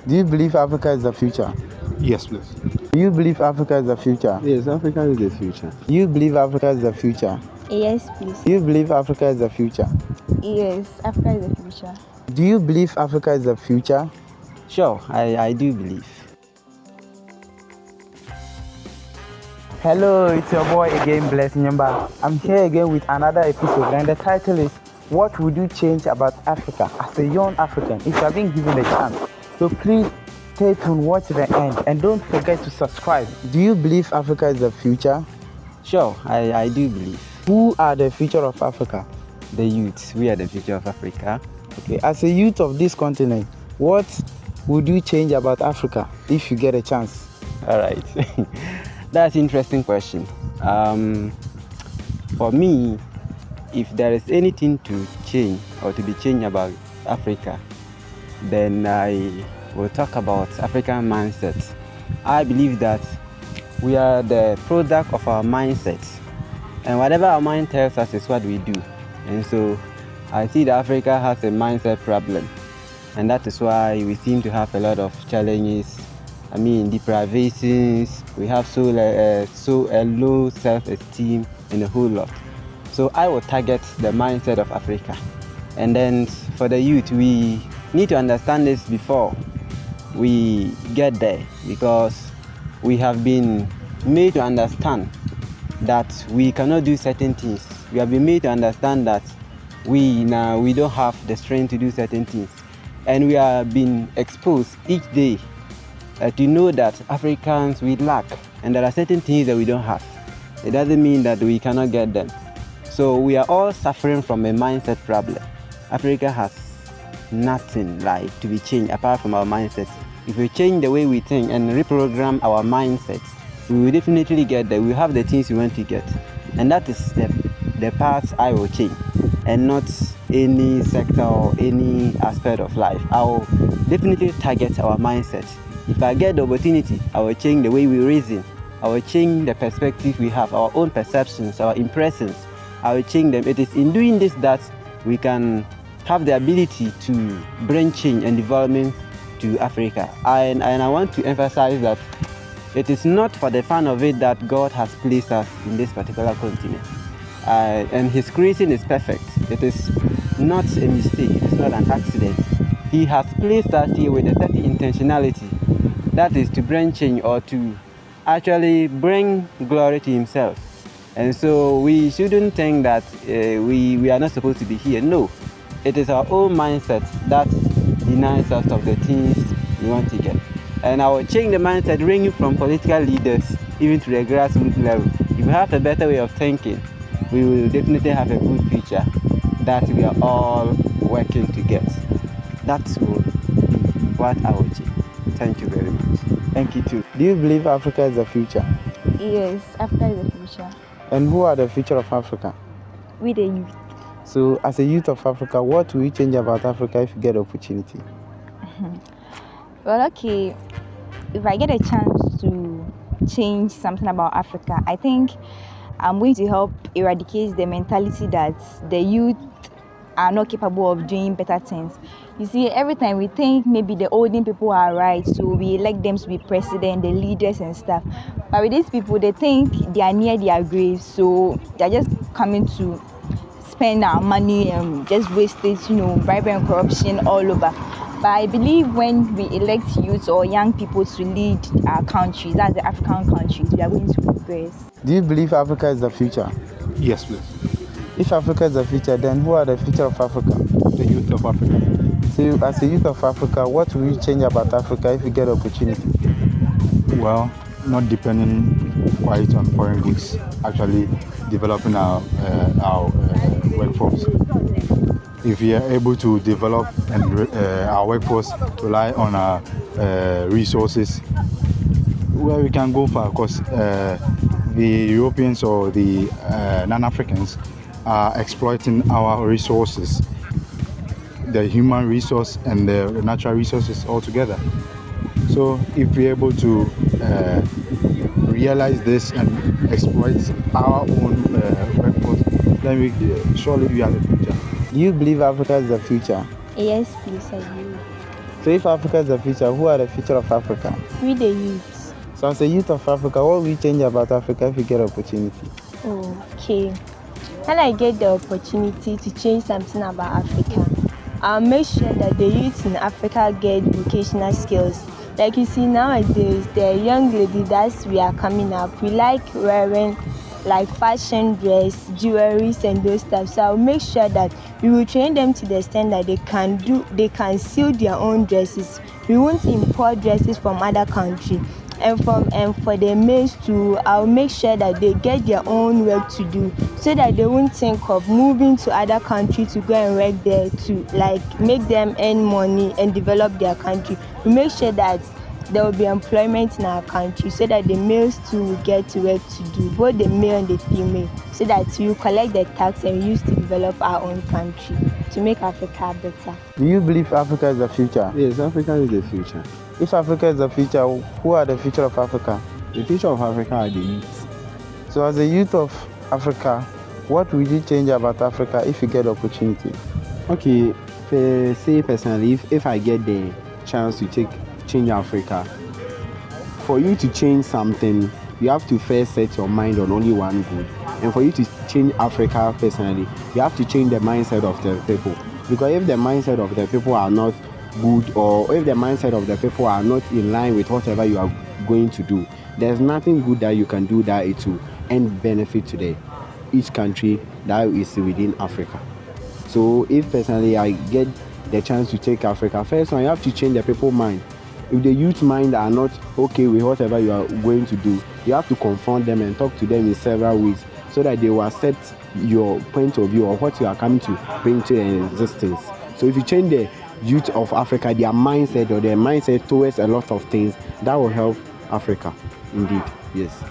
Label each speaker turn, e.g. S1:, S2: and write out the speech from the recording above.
S1: Do you believe Africa is the future?
S2: Yes, please.
S1: Do you believe Africa is the future?
S3: Yes, Africa is the future.
S1: Do you believe Africa is the future?
S4: Yes, please.
S1: Do you believe Africa is the future?
S4: Yes, Africa is the future.
S1: Do you believe Africa is the future?
S3: Sure, I do believe.
S1: Hello, it's your boy again, Bless Nyamba. I'm here again with another episode, and the title is What Would You Change About Africa as a young African if you have been given a chance? So please stay tuned, watch the end, and don't forget to subscribe. Do you believe Africa is the future?
S3: Sure, I do believe.
S1: Who are the future of Africa?
S3: The youth, we are the future of Africa.
S1: Okay, as a youth of this continent, what would you change about Africa if you get a chance?
S3: All right. That's an interesting question. For me, if there is anything to change or to be changed about Africa, then I will talk about African mindset. I believe that we are the product of our mindset, and whatever our mind tells us is what we do. And so I see that Africa has a mindset problem, and that is why we seem to have a lot of challenges. Deprivations, we have so low self-esteem and a whole lot. So I will target the mindset of Africa. And then for the youth, we need to understand this before we get there, because we have been made to understand that we cannot do certain things. We have been made to understand that we don't have the strength to do certain things. And we are being exposed each day to know that Africans, we lack, and there are certain things that we don't have. It doesn't mean that we cannot get them. So we are all suffering from a mindset problem. Africa has nothing like to be changed apart from our mindset. If we change the way we think and reprogram our mindset, we will definitely get there. We have the things we want to get, and that is the path I will change, and not any sector or any aspect of life. I will definitely target our mindset. If I get the opportunity, I will change the way we reason. I will change the perspective we have, our own perceptions, our impressions. I will change them. It is in doing this that we can have the ability to bring change and development to Africa. And I want to emphasize that it is not for the fun of it that God has placed us in this particular continent. And His creation is perfect. It is not a mistake. It is not an accident. He has placed us here with a certain intentionality. That is to bring change, or to actually bring glory to Himself. And so we shouldn't think that we are not supposed to be here. No, it is our own mindset that denies us of the things we want to get. And I will change the mindset ranging from political leaders even to the grassroots level. If we have a better way of thinking, we will definitely have a good future that we are all working to get. That's what I will change. Thank you very much.
S1: Thank you too. Do you believe Africa is the future?
S4: Yes, Africa is the future.
S1: And who are the future of Africa?
S4: We the youth.
S1: So as a youth of Africa, what will you change about Africa if you get the opportunity?
S4: Well, okay, if I get a chance to change something about Africa, I think I'm going to help eradicate the mentality that the youth are not capable of doing better things. You see, every time we think maybe the older people are right, so we elect them to be president, the leaders and stuff. But with these people, they think they are near their graves, so they're just coming to spend our money and just waste it, bribery and corruption all over. But I believe when we elect youth or young people to lead our countries, that's the African countries, we are going to progress.
S1: Do you believe Africa is the future?
S2: Yes, please.
S1: If Africa is the future, then who are the future of Africa?
S2: The youth of Africa.
S1: So as a youth of Africa, what will you change about Africa if you get opportunity?
S2: Well, not depending quite on foreign goods, actually developing our workforce. If we are able to develop and our workforce rely on our resources, where we can go far, because the Europeans or the non-Africans are exploiting our resources, the human resource and the natural resources all together. So if we're able to realize this and exploit our own workforce, then surely we are the future.
S1: Do you believe Africa is the future?
S4: Yes, please, I do.
S1: So if Africa is the future, who are the future of Africa?
S5: We the youths.
S1: So as a youth of Africa, what will you change about Africa if you get opportunity?
S5: Okay. When I get the opportunity to change something about Africa, I'll make sure that the youth in Africa get vocational skills. Like you see nowadays, the young lady that we are coming up, we like wearing like fashion dress, jewelries and those stuff. So I'll make sure that we will train them to the extent that they can sew their own dresses. We won't import dresses from other countries. And for the males too, I'll make sure that they get their own work to do so that they won't think of moving to other countries to go and work there to like make them earn money and develop their country. We make sure that there will be employment in our country so that the males too will get to work to do, both the male and the female, so that we will collect the tax and use to develop our own country to make Africa better.
S1: Do you believe Africa is the future?
S3: Yes, Africa is the future.
S1: If Africa is the future, who are the future of Africa?
S3: The future of Africa are the youth.
S1: So as a youth of Africa, what would you change about Africa if you get the opportunity?
S3: Okay, say personally, if I get the chance to change Africa, for you to change something, you have to first set your mind on only one goal. And for you to change Africa personally, you have to change the mindset of the people. Because if the mindset of the people are not good, or if the mindset of the people are not in line with whatever you are going to do, there's nothing good that you can do that it will end benefit to each country that is within Africa. So if personally I get the chance to take Africa, first one, you have to change the people's mind. If the youth mind are not okay with whatever you are going to do, you have to confront them and talk to them in several ways so that they will accept your point of view or what you are coming to bring to existence. So if you change the youth of Africa, their mindset towards a lot of things, that will help Africa indeed. Yes.